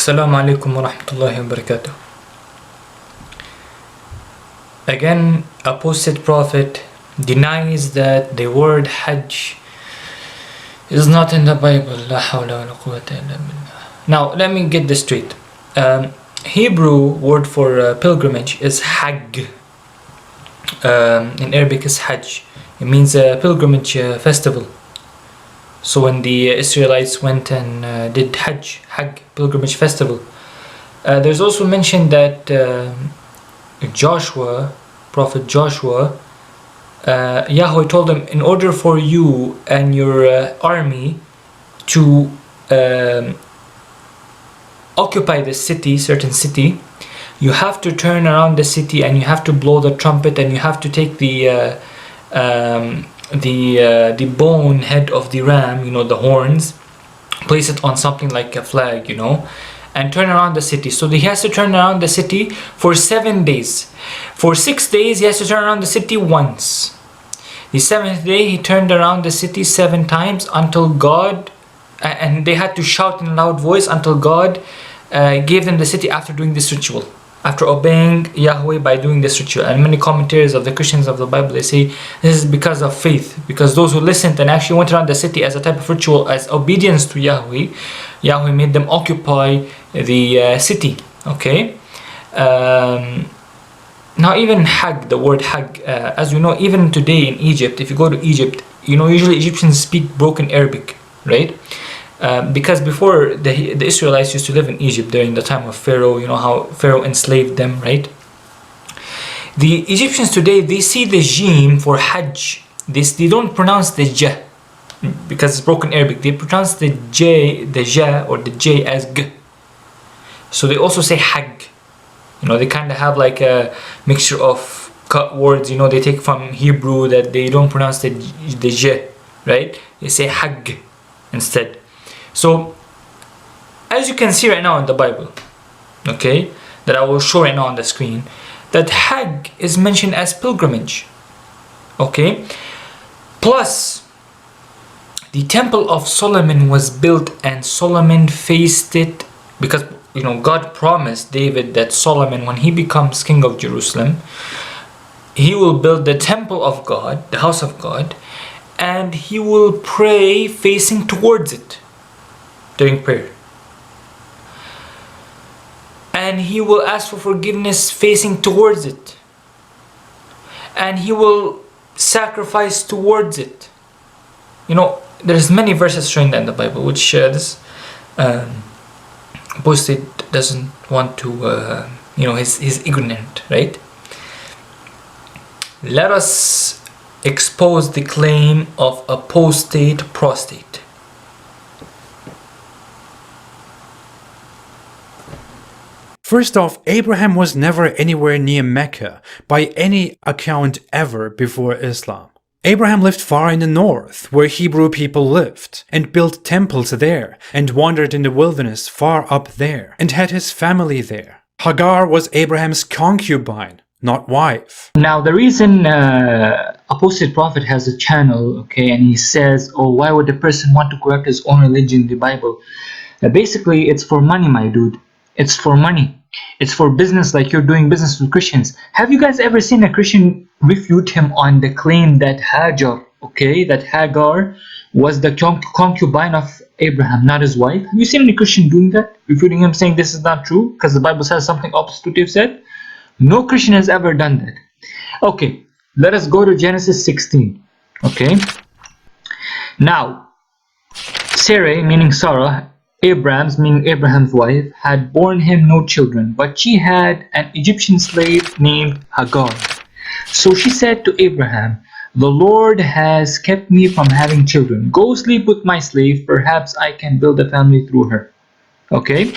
Assalamu alaikum wa rahmatullahi wa barakatuh. Again, Apostate Prophet denies that the word Hajj is not in the Bible. La hawla wa la quwwata illa billah. Now, let me get this straight. Hebrew word for pilgrimage is Hajj. In Arabic is Hajj. It means a pilgrimage festival. So when the Israelites went and did Hajj, pilgrimage festival, there's also mentioned that Prophet Joshua, Yahweh told him, in order for you and your army to occupy the city, certain city, you have to turn around the city and you have to blow the trumpet and you have to take the bone head of the ram, the horns, place it on something like a flag, and turn around the city. So he has to turn around the city for 7 days. For 6 days he has to turn around the city once. The 7th day he turned around the city 7 times until God, and they had to shout in a loud voice until God gave them the city after doing this ritual, after obeying Yahweh by doing this ritual. And many commentators of the Christians of the Bible, they say this is because of faith, because those who listened and actually went around the city as a type of ritual, as obedience to Yahweh, Yahweh made them occupy the city. Okay. Now even Hajj, the word Hajj, as we know, even today in Egypt, if you go to Egypt, usually Egyptians speak broken Arabic, right? Because before the Israelites used to live in Egypt during the time of Pharaoh, how Pharaoh enslaved them, right? The Egyptians today, they see the jim for Hajj. They don't pronounce the j because it's broken Arabic. They pronounce the j, the ja or the j as g. So they also say Hajj. They kind of have like a mixture of cut words. They take from Hebrew that they don't pronounce the j, right? They say Hajj instead. So, as you can see right now in the Bible, okay, that I will show right now on the screen, that Hajj is mentioned as pilgrimage, okay? Plus, the Temple of Solomon was built and Solomon faced it because, God promised David that Solomon, when he becomes king of Jerusalem, he will build the temple of God, the house of God, and he will pray facing towards it during prayer. And he will ask for forgiveness facing towards it. And he will sacrifice towards it. There's many verses showing that in the Bible, which this Apostate doesn't want to, he's ignorant, right? Let us expose the claim of apostate prostate. First off, Abraham was never anywhere near Mecca by any account ever before Islam. Abraham lived far in the north, where Hebrew people lived, and built temples there, and wandered in the wilderness far up there, and had his family there. Hagar was Abraham's concubine, not wife. Now the reason Apostate Prophet has a channel, okay, and he says, why would a person want to correct his own religion, the Bible? Basically, it's for money, my dude. It's for money. It's for business, like you're doing business with Christians. Have you guys ever seen a Christian refute him on the claim that Hagar was the concubine of Abraham, not his wife? Have you seen any Christian doing that? Refuting him, saying this is not true because the Bible says something opposite to what you've said? No Christian has ever done that. Okay, let us go to Genesis 16. Okay. Now, Sarai, meaning Sarah, meaning Abraham's wife, had borne him no children, but she had an Egyptian slave named Hagar. So she said to Abraham, "The Lord has kept me from having children. Go sleep with my slave, perhaps I can build a family through her." Okay,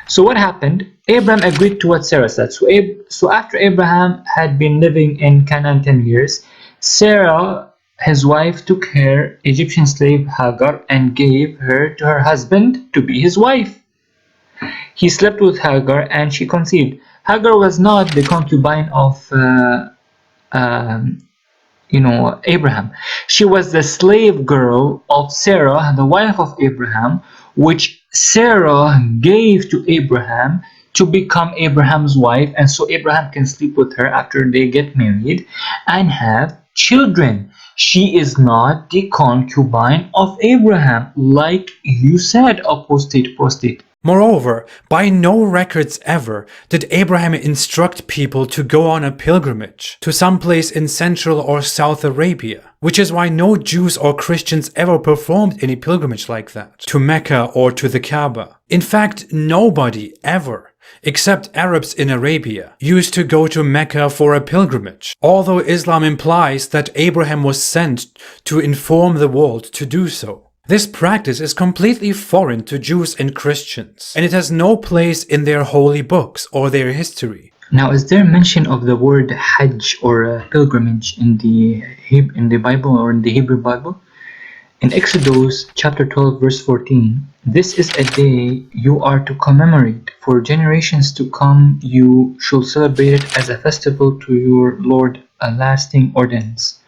so what happened? Abraham agreed to what Sarah said. So after Abraham had been living in Canaan 10 years, Sarah, his wife, took her Egyptian slave Hagar and gave her to her husband to be his wife. He slept with Hagar and she conceived. Hagar was not the concubine of Abraham. She was the slave girl of Sarah, the wife of Abraham, which Sarah gave to Abraham to become Abraham's wife, and so Abraham can sleep with her after they get married and have children. She is not the concubine of Abraham, like you said, apostate, prostate. Moreover, by no records ever did Abraham instruct people to go on a pilgrimage to some place in Central or South Arabia, which is why no Jews or Christians ever performed any pilgrimage like that, to Mecca or to the Kaaba. In fact, nobody ever, except Arabs in Arabia, used to go to Mecca for a pilgrimage, although Islam implies that Abraham was sent to inform the world to do so. This practice is completely foreign to Jews and Christians, and it has no place in their holy books or their history. Now, is there mention of the word Hajj or pilgrimage in the Bible or in the Hebrew Bible? In Exodus chapter 12 verse 14, this is a day you are to commemorate. For generations to come you shall celebrate it as a festival to your Lord, a lasting ordinance.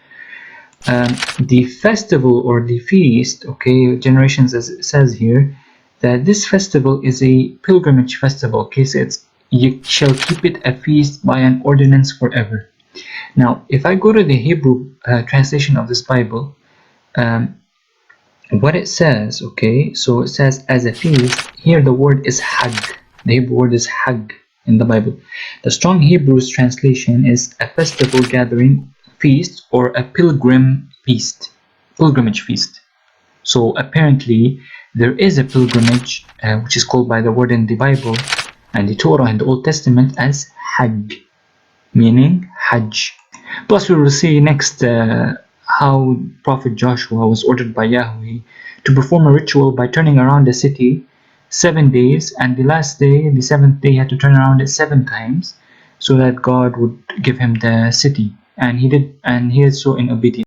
The festival or the feast, okay, generations, as it says here, that this festival is a pilgrimage festival, okay, so it's, you shall keep it a feast by an ordinance forever. Now, if I go to the Hebrew translation of this Bible, what it says, okay, so it says as a feast, here the word is Hajj, the Hebrew word is Hajj in the Bible. The Strong Hebrews translation is a festival gathering, feast, or a pilgrimage feast. So apparently there is a pilgrimage which is called by the word in the Bible and the Torah and the Old Testament as Hajj, meaning Hajj. Plus we will see next how Prophet Joshua was ordered by Yahweh to perform a ritual by turning around the city 7 days, and the last day, the 7th day, he had to turn around it 7 times so that God would give him the city. And he did so in obedience.